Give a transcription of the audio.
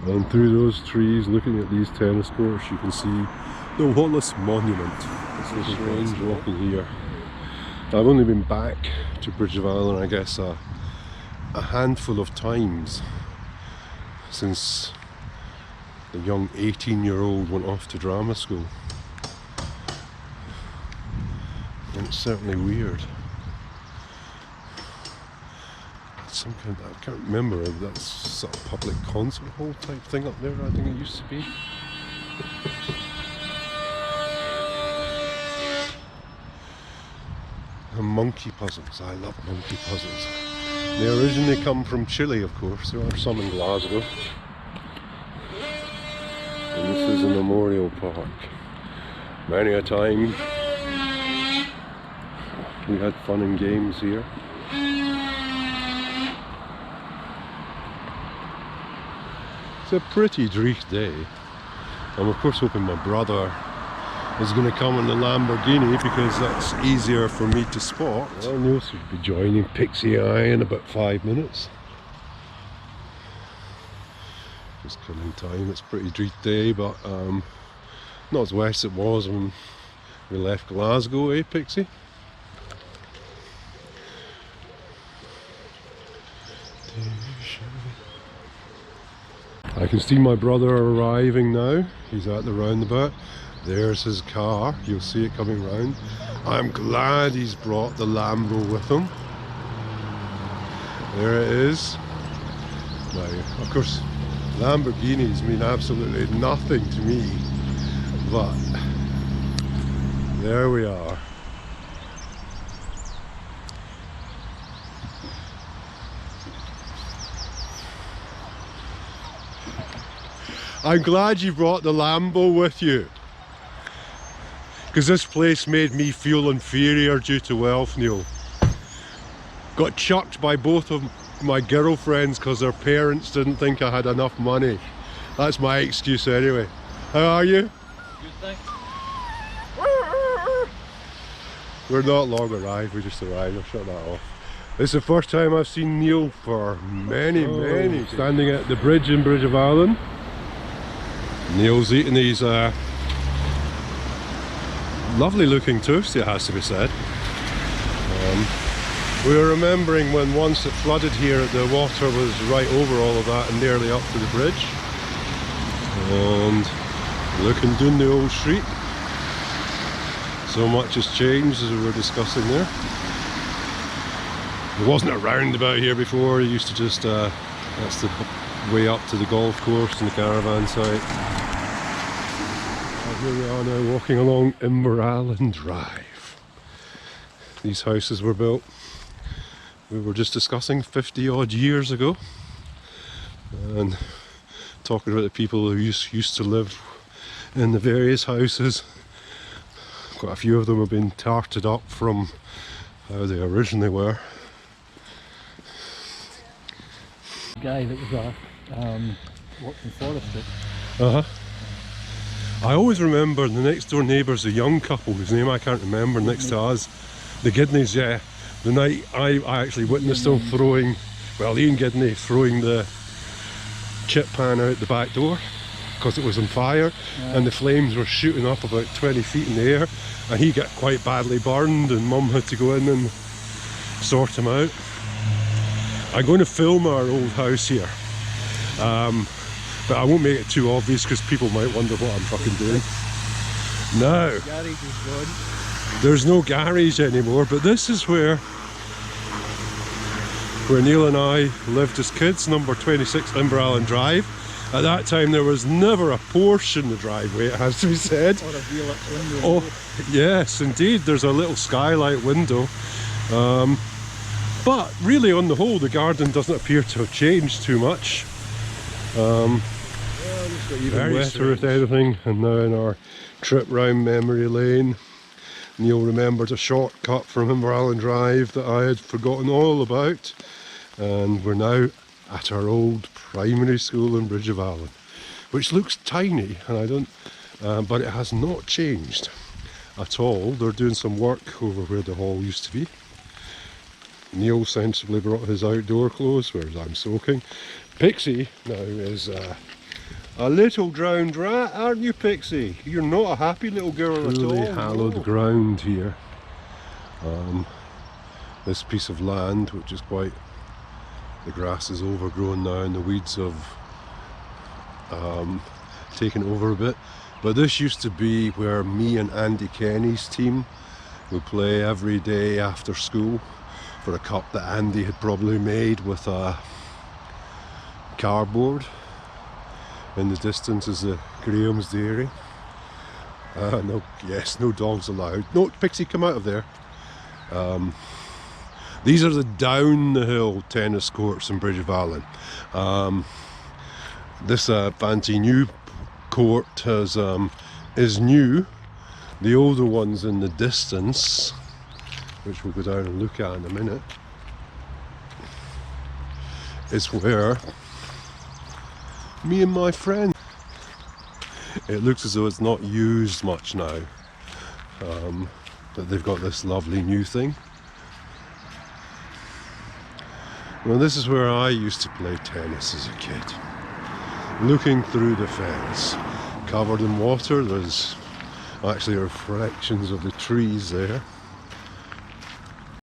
And through those trees, looking at these tennis courts, you can see the Wallace Monument. It's a strange walking here. I've only been back to Bridge of Allan, I guess, a handful of times since the young 18-year-old went off to drama school. And it's certainly weird. Some kind of, I can't remember, that's sort of public concert hall type thing up there, I think it used to be. And monkey puzzles, I love monkey puzzles. They originally come from Chile, of course. There are some in Glasgow. And this is a memorial park. Many a time we had fun and games here. It's a pretty dreich day. I'm of course hoping my brother is going to come in the Lamborghini because that's easier for me to spot. Well, Neil should be joining Pixie in about 5 minutes. Just coming time. It's a pretty dreich day, but not as wet as it was when we left Glasgow, eh, Pixie? I can see my brother arriving now. He's at the roundabout. There's his car. You'll see it coming round. I'm glad he's brought the Lambo with him. There it is. Now, of course, Lamborghinis mean absolutely nothing to me, but there we are. I'm glad you brought the Lambo with you, because this place made me feel inferior due to wealth, Neil. Got chucked by both of my girlfriends because their parents didn't think I had enough money. That's my excuse anyway. How are you? Good, thanks. We're not long arrived, we just arrived. I'll shut that off. It's the first time I've seen Neil for many standing at the bridge in Bridge of Allan. Neil's eating these lovely looking toast, it has to be said. We were remembering when once it flooded here, the water was right over all of that and nearly up to the bridge. And looking down the old street, so much has changed as we were discussing there. There wasn't a roundabout here before. It used to just that's the way up to the golf course and the caravan site. And here we are now walking along Inverallan Drive. These houses were built, we were just discussing, 50 odd years ago, and talking about the people who used to live in the various houses. Quite a few of them have been tarted up from how they originally were. Guy that was worked in forestry. I always remember the next door neighbours, a young couple whose name I can't remember, next to us, the Gidneys, yeah. The night I actually witnessed them throwing, well, Ian Gidney throwing the chip pan out the back door because it was on fire, and the flames were shooting up about 20 feet in the air, and he got quite badly burned, and Mum had to go in and sort him out. I'm going to film our old house here, but I won't make it too obvious because people might wonder what I'm fucking doing. No, The garage is gone. there's no garage anymore, but this is where Neil and I lived as kids, number 26 Inverallan Drive. At that time there was never a Porche in the driveway, it has to be said. Or a wheel up window. Oh yes, indeed, there's a little skylight window. But really, on the whole, the garden doesn't appear to have changed too much. Even wetter if anything. And now in our trip round memory lane, Neil remembered a shortcut from Inverallan Drive that I had forgotten all about. And we're now at our old primary school in Bridge of Allan, which looks tiny, and I don't, but it has not changed at all. They're doing some work over where the hall used to be. Neil sensibly brought his outdoor clothes, whereas I'm soaking. Pixie now is A little drowned rat, aren't you, Pixie? You're not a happy little girl at all. Truly hallowed no. ground here. This piece of land, which is quite, the grass is overgrown now and the weeds have taken over a bit. But this used to be where me and Andy Kenny's team would play every day after school for a cup that Andy had probably made with a cardboard. In the distance is the Graham's Dairy. No dogs allowed. No, Pixie, come out of there. These are the down the hill tennis courts in Bridge of Allan. This fancy new court is new. The older ones in the distance, which we'll go down and look at in a minute, is where me and my friend. It looks as though it's not used much now, but they've got this lovely new thing. Well, this is where I used to play tennis as a kid. Looking through the fence, covered in water, there's actually reflections of the trees there.